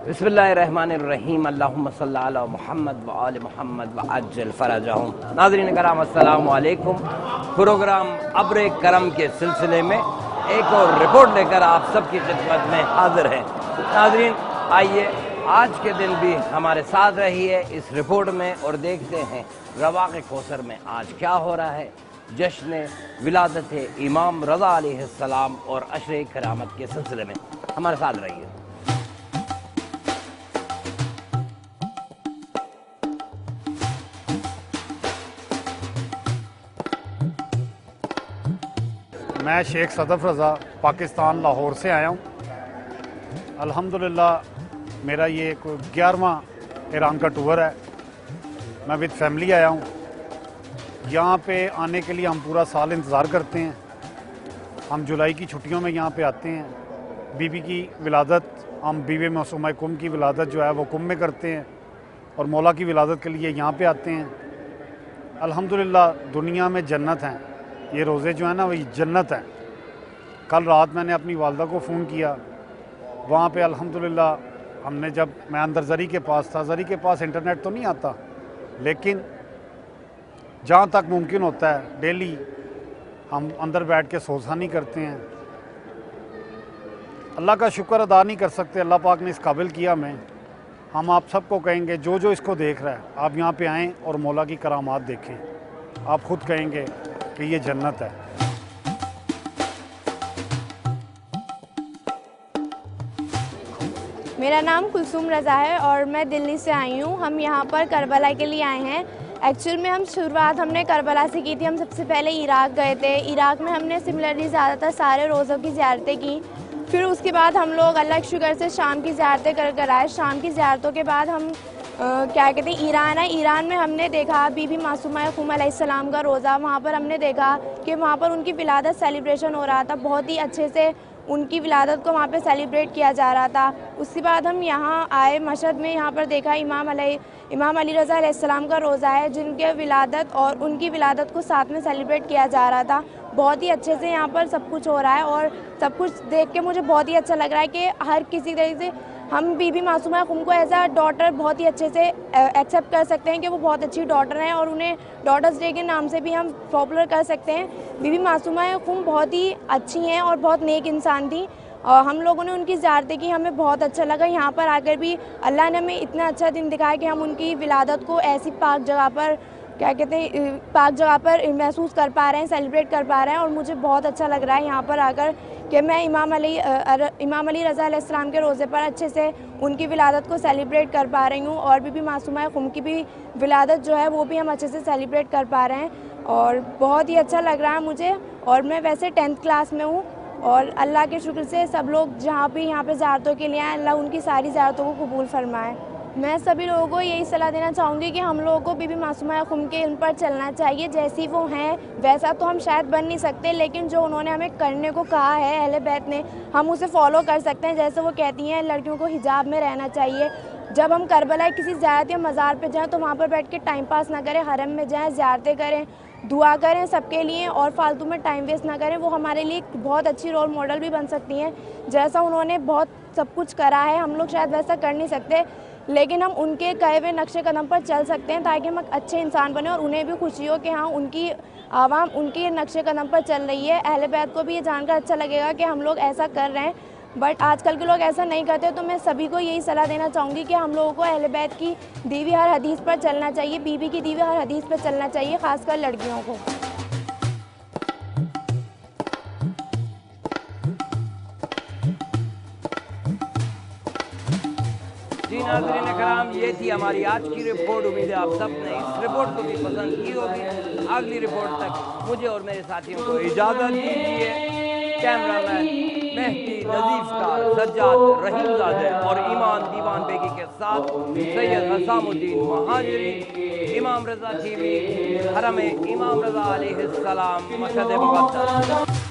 बिस्मिल्लाहिर्रहमानिर्रहीम अल्लाहुम्मा सल्ली अला मुहम्मद व आले मुहम्मद व अज्जल फरजहुम। नाज़रीन कराम अस्सलामु अलैकुम। प्रोग्राम अब्र करम के सिलसिले में एक और रिपोर्ट लेकर आप सबकी खिदमत में हाजिर है। नाज़रीन आइए आज के दिन भी हमारे साथ रहिए इस रिपोर्ट में और देखते हैं रवाक़ कौसर में आज क्या हो रहा है। जश्न विलादत इमाम रज़ा अलैहिस्सलाम और अशरे करामत के सिलसिले में हमारे साथ रहिए। मैं शेख सदफ रज़ा पाकिस्तान लाहौर से आया हूँ। अल्हम्दुलिल्लाह मेरा ये 11वां ईरान का टूर है। मैं विद फैमिली आया हूँ। यहाँ पे आने के लिए हम पूरा साल इंतज़ार करते हैं। हम जुलाई की छुट्टियों में यहाँ पे आते हैं। बीबी की विलादत, हम बीबी मासूमा कुम की विलादत जो है वो कुम में करते हैं और मौला की विलादत के लिए यहाँ पे आते हैं। अल्हम्दुलिल्लाह दुनिया में जन्नत हैं। ये रोज़े जो है ना वही जन्नत है। कल रात मैंने अपनी वालदा को फ़ोन किया, वहाँ पे अल्हम्दुलिल्लाह हमने जब मैं अंदर ज़री के पास था, ज़री के पास इंटरनेट तो नहीं आता, लेकिन जहाँ तक मुमकिन होता है डेली हम अंदर बैठ के सोसानी करते हैं। अल्लाह का शुक्र अदा नहीं कर सकते, अल्लाह पाक ने इस काबिल किया हमें। हम आप सबको कहेंगे जो जो इसको देख रहा है आप यहाँ पे आएँ और मौला की करामात देखें। आप ख़ुद कहेंगे कि ये जन्नत है। मेरा नाम कुलसूम रज़ा है और मैं दिल्ली से आई हूँ। हम यहाँ पर करबला के लिए आए हैं। एक्चुअल में हम शुरुआत हमने करबला से की थी। हम सबसे पहले इराक़ गए थे। इराक़ में हमने सिमिलरली ज़्यादातर सारे रोज़ों की ज़ियारतें की। फिर उसके बाद हम लोग अल्लाह के शुक्र से शाम की ज़ियारतें कर आए। शाम की ज़ियारतों के बाद हम क्या कहते हैं ईरान है। ईरान में हमने देखा बीबी मासूमा कुम अलैहिस्सलाम का रोज़ा। वहाँ पर हमने देखा कि वहाँ पर उनकी विलादत सेलिब्रेशन हो रहा था। बहुत ही अच्छे से उनकी विलादत को वहाँ पे सेलिब्रेट किया जा रहा था। उसके बाद हम यहाँ आए मशहद में। यहाँ पर देखा इमाम अली रज़ा अलैहिस्सलाम का रोज़ा है, जिनके विलादत और उनकी विलादत को साथ में सेलिब्रेट किया जा रहा था। बहुत ही अच्छे से यहाँ पर सब कुछ हो रहा है और सब कुछ देख के मुझे बहुत ही अच्छा लग रहा है कि हर किसी तरीके से हम बीबी मासूमा कुम को एज अ डॉटर बहुत ही अच्छे से एक्सेप्ट कर सकते हैं कि वो बहुत अच्छी डॉटर हैं और उन्हें डॉटर्स डे के नाम से भी हम पॉपुलर कर सकते हैं। बीबी मासूमा कुम बहुत ही अच्छी हैं और बहुत नेक इंसान थी। और हम लोगों ने उनकी ज़ियारतें की, हमें बहुत अच्छा लगा। यहाँ पर आकर भी अल्लाह ने हमें इतना अच्छा दिन दिखाया कि हम उनकी विलादत को ऐसी पाक जगह पर क्या कहते हैं पाक जगह पर महसूस कर पा रहे हैं, सेलिब्रेट कर पा रहे हैं। और मुझे बहुत अच्छा लग रहा है यहाँ पर आकर कि मैं इमाम अली रज़ा अलैहिस्सलाम के रोज़े पर अच्छे से उनकी विलादत को सेलिब्रेट कर पा रही हूँ और बीबी मासूमा कुम की भी विलादत जो है वो भी हम अच्छे से सेलिब्रेट कर पा रहे हैं और बहुत ही अच्छा लग रहा है मुझे। और मैं वैसे 10th क्लास में हूँ और अल्लाह के शुक्र से सब लोग जहाँ भी यहाँ पे ज़ियारतों के लिए आए, अल्लाह उनकी सारी ज़ियारतों को कबूल फरमाए। मैं सभी लोगों को यही सलाह देना चाहूँगी कि हम लोगों को बीबी मासूमा कुम के उन पर चलना चाहिए। जैसी वो हैं वैसा तो हम शायद बन नहीं सकते, लेकिन जो उन्होंने हमें करने को कहा है अहले बैत ने, हम उसे फॉलो कर सकते हैं। जैसे वो कहती हैं लड़कियों को हिजाब में रहना चाहिए। जब हम करबला किसी ज़ियारत या मज़ार पे जाएँ तो वहाँ पर बैठ के टाइम पास ना करें, हरम में जाएँ, ज़ियारतें करें, दुआ करें सबके लिए और फालतू में टाइम वेस्ट ना करें। वो हमारे लिए बहुत अच्छी रोल मॉडल भी बन सकती हैं। जैसा उन्होंने बहुत सब कुछ करा है, हम लोग शायद वैसा कर नहीं सकते, लेकिन हम उनके कहे हुए नक्शे कदम पर चल सकते हैं ताकि हम अच्छे इंसान बने और उन्हें भी खुशी हो कि हाँ उनकी आवाम उनके नक्शे कदम पर चल रही है। अहले बैत को भी ये जानकर अच्छा लगेगा कि हम लोग ऐसा कर रहे हैं, बट आजकल के लोग ऐसा नहीं करते। तो मैं सभी को यही सलाह देना चाहूँगी कि हम लोगों को अहले बैत की दी हुई हर हदीस पर चलना चाहिए, बीबी की दी हुई हर हदीस पर चलना चाहिए, ख़ासकर लड़कियों को। जी नाज़रीन कराम, ये थी हमारी आज की रिपोर्ट। उम्मीद है आप सब ने इस रिपोर्ट को भी पसंद की होगी। अगली रिपोर्ट तक मुझे और मेरे साथियों को इजाज़त दीजिए। कैमरामैन मेहदी नज़ीफ का सज्जाद रहीमज़ादे और ईमान दीवान बेगी के साथ सैयद हसामुद्दीन महाजरी, इमाम रज़ा टीवी, हरम इमाम रज़ा अलैहिस्सलाम, मशहद मुक़द्दस।